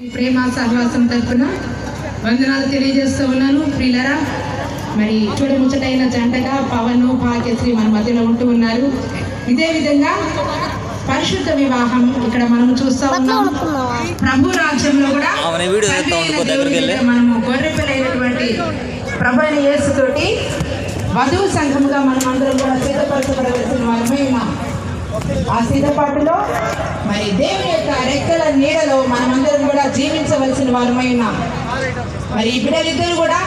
ప్రేమ సహవాసం తరపున వందనాలు తెలియజేస్తూ ఉన్నాను. ప్రియులరా, మరి చూడముచ్చటైన జంటగా పవన్ భాగ్యశ్రీ మన మధ్యలో ఉంటూ ఉన్నారు. ఇదే విధంగా పరిశుద్ధ వివాహం ఇక్కడ మనం చూస్తూ ఉన్నాం. ప్రభు రాజ్యంలో కూడా మనము గొర్రెపిల్లైనటువంటి ప్రభు అయిన యేసుతోటి వధువు సంఘముగా మనం అందరం కూడా సిద్ధపరచబడవలసిన వారమై ఉన్నాం. ఆ సిద్ధపాటులో మరి దేవుని యొక్క రెక్కల నీడలో మనమందరం కూడా జీవించవలసిన వారమై ఉన్నాం. మరి ఈ బిడ్డలిద్దరు కూడా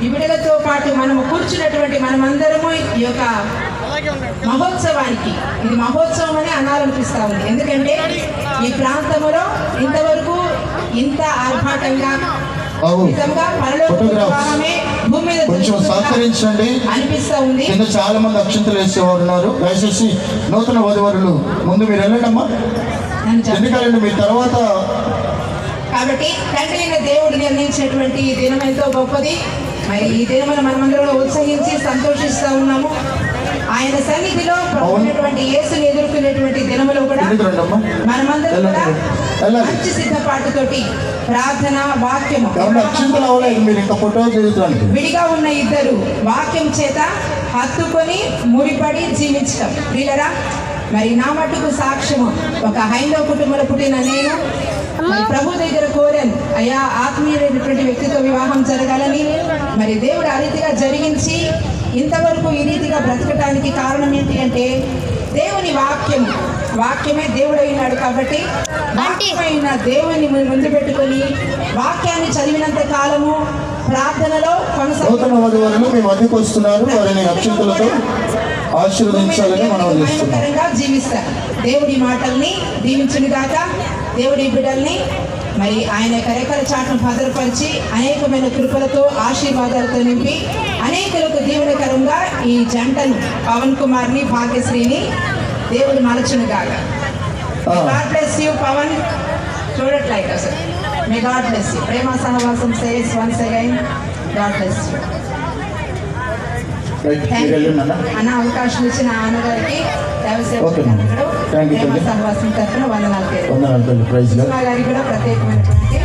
ఈ బిడ్డలతో పాటు మనము కూర్చున్నటువంటి మనమందరము ఈ యొక్క మహోత్సవానికి, ఇది మహోత్సవం అని అనాలనిపిస్తా ఉంది. ఎందుకంటే ఈ ప్రాంతంలో ఇంతవరకు ఇంత ఆర్భాటంగా కొంచెం సహకరించండి. అనిపిస్తా ఉంది. కింద చాలా మంది అక్షంతలు వేసేవారు ఉన్నారు. దయచేసి నూతన వధువరులు ముందు మీరు వెళ్ళండమ్మా, ఎందుకంటే మీ తర్వాత. కాబట్టి తండ్రి అయిన దేవుడు నిర్ణయించినటువంటి ఈ దినం ఎంతో గొప్పది. మరి ఈ దినమున మనమందరూ ఉత్సహించి సంతోషిస్తూ ఉన్నాము. ఆయన సన్నిధిలో ఉన్నటువంటి యేసుని ఎదుర్కొనేటువంటి దినములో కూడా మనమందరం కూడా మంచి సిద్ధపాటుతోటి ప్రార్థన, వాక్యము, విడిగా ఉన్న ఇద్దరు వాక్యం చేత హత్తుకొని ముడిపడి జీవించటం. ప్రియులరా, మరి నా మట్టుకు సాక్ష్యము ఒక హైందవ కుటుంబంలో పుట్టిన నేను ప్రభు దగ్గర కోరాను, అయ్యా ఆత్మీయులైనటువంటి వ్యక్తితో వివాహం జరగాలని. మరి దేవుడు ఆ రీతిగా జరిగించి ఇంతవరకు ఈ రీతిగా బ్రతకటానికి కారణం ఏంటి అంటే దేవుని వాక్యమే దేవుడు అయినాడు. కాబట్టి వాక్యమైన దేవుని ముందు పెట్టుకొని వాక్యాన్ని చదివినంత కాలము ప్రార్థనలో జీవిస్తారు. దేవుడి మాటల్ని దీవించును గాక. దేవుడి బిడ్డల్ని మరి ఆయన రెక్కల చాటును భద్రపరిచి అనేకమైన కృపలతో, ఆశీర్వాదాలతో నింపి అనేకులకు దీవెనకరంగా ఈ జంటను పవన్ కుమార్ని, భాగ్యశ్రీని దేవుడు మలచును గాక. God bless you Pavan. చూడట్లయితే అసలు మే గాడ్ బ్లెస్ యూ. ప్రేమ సహవాసం సేస్ once again. God bless you. అన్న అవకాశం ఇచ్చిన ఆనగారికి సహవాసం తరఫున వందనాలు. గారికి కూడా ప్రత్యేకమైనటువంటి